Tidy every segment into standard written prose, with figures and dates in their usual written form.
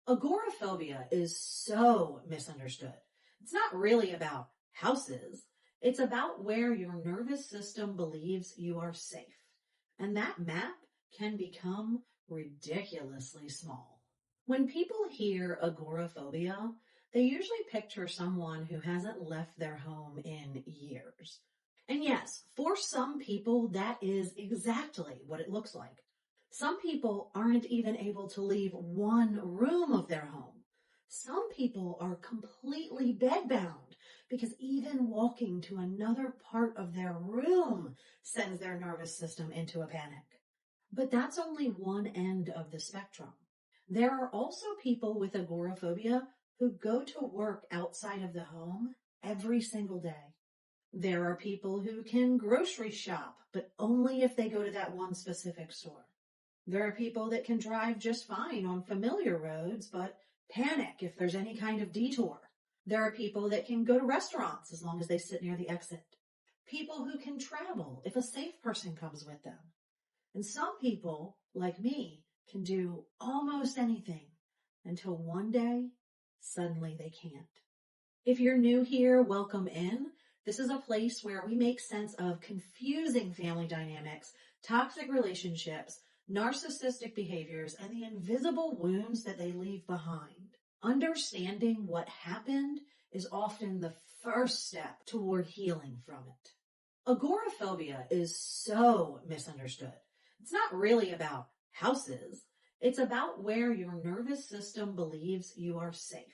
Agoraphobia is so misunderstood. It's not really about houses. It's about where your nervous system believes you are safe. And that map can become ridiculously small. When people hear agoraphobia, they usually picture someone who hasn't left their home in years. And yes, for some people, that is exactly what it looks like. Some people aren't even able to leave one room of their home. Some people are completely bedbound because even walking to another part of their room sends their nervous system into a panic. But that's only one end of the spectrum. There are also people with agoraphobia who go to work outside of the home every single day. There are people who can grocery shop, but only if they go to that one specific store. There are people that can drive just fine on familiar roads, but panic if there's any kind of detour. There are people that can go to restaurants as long as they sit near the exit. People who can travel if a safe person comes with them. And some people, like me, can do almost anything until one day, suddenly they can't. If you're new here, welcome in. This is a place where we make sense of confusing family dynamics, toxic relationships, narcissistic behaviors, and the invisible wounds that they leave behind. Understanding what happened is often the first step toward healing from it. Agoraphobia is so misunderstood. It's not really about houses. It's about where your nervous system believes you are safe.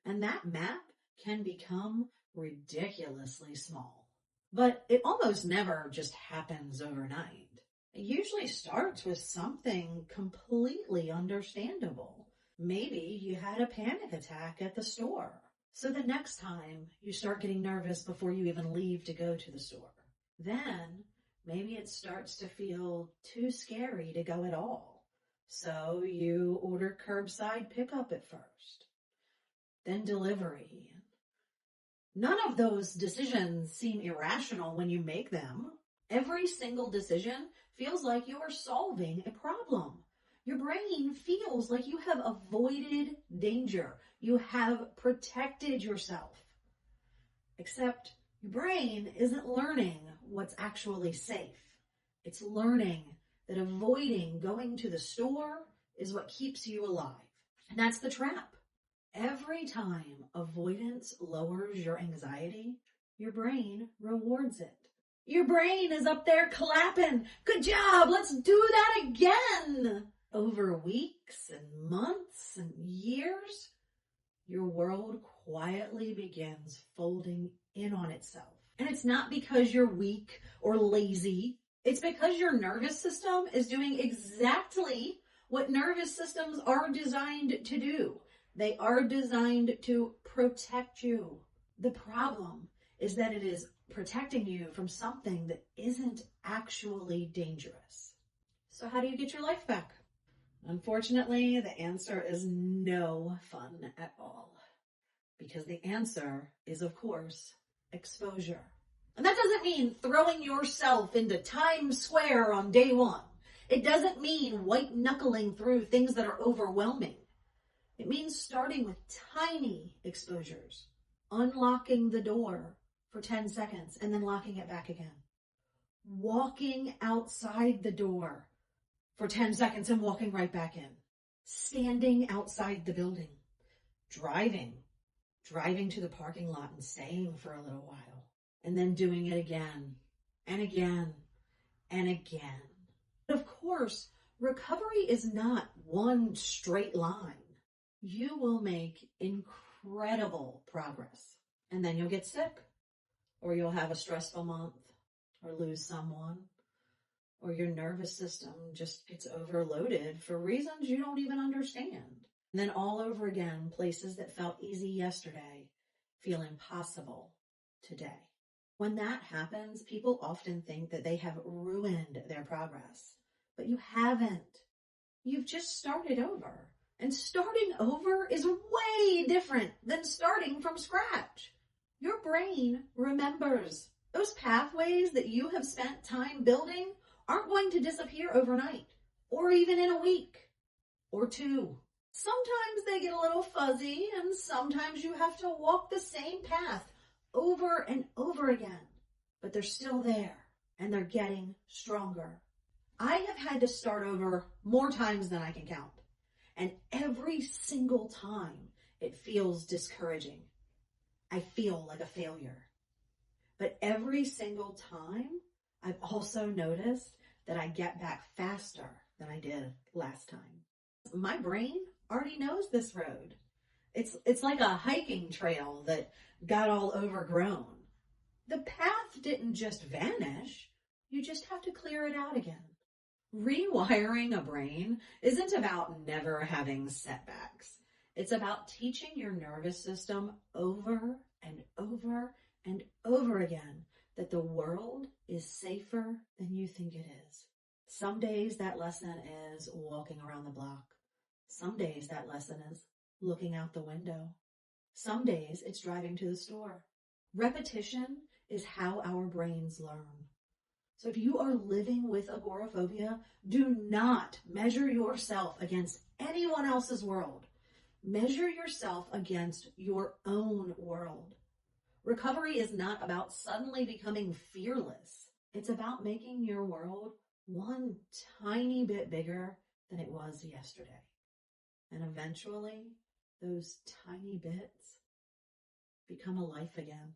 And that map can become ridiculously small. But it almost never just happens overnight. It usually starts with something completely understandable. Maybe you had a panic attack at the store. So the next time you start getting nervous before you even leave to go to the store. Then maybe it starts to feel too scary to go at all. So you order curbside pickup at first, then delivery. None of those decisions seem irrational when you make them. Every single decision feels like you are solving a problem. Your brain feels like you have avoided danger. You have protected yourself. Except your brain isn't learning what's actually safe. It's learning that avoiding going to the store is what keeps you alive. And that's the trap. Every time avoidance lowers your anxiety, your brain rewards it. Your brain is up there clapping. Good job. Let's do that again. Over weeks and months and years, your world quietly begins folding in on itself. And it's not because you're weak or lazy. It's because your nervous system is doing exactly what nervous systems are designed to do. They are designed to protect you. The problem is that it is protecting you from something that isn't actually dangerous. So how do you get your life back? Unfortunately, the answer is no fun at all. Because the answer is, of course, exposure. And that doesn't mean throwing yourself into Times Square on day one. It doesn't mean white knuckling through things that are overwhelming. It means starting with tiny exposures, unlocking the door for 10 seconds and then locking it back again. Walking outside the door for 10 seconds and walking right back in. Standing outside the building. Driving to the parking lot and staying for a little while. And then doing it again and again and again. But of course, recovery is not one straight line. You will make incredible progress. And then you'll get sick, or you'll have a stressful month, or lose someone, or your nervous system just gets overloaded for reasons you don't even understand. And then all over again, places that felt easy yesterday feel impossible today. When that happens, people often think that they have ruined their progress, but you haven't. You've just started over. And starting over is way different than starting from scratch. Your brain remembers. Those pathways that you have spent time building aren't going to disappear overnight, or even in a week, or two, Sometimes they get a little fuzzy, and sometimes you have to walk the same path over and over again, but they're still there and they're getting stronger. I have had to start over more times than I can count, and every single time it feels discouraging. I feel like a failure. But every single time, I've also noticed that I get back faster than I did last time. My brain already knows this road. It's like a hiking trail that got all overgrown. The path didn't just vanish. You just have to clear it out again. Rewiring a brain isn't about never having setbacks. It's about teaching your nervous system over and over and over again that the world is safer than you think it is. Some days that lesson is walking around the block. Some days that lesson is looking out the window. Some days it's driving to the store. Repetition is how our brains learn. So if you are living with agoraphobia, do not measure yourself against anyone else's world. Measure yourself against your own world. Recovery is not about suddenly becoming fearless. It's about making your world one tiny bit bigger than it was yesterday. And eventually, those tiny bits become a life again.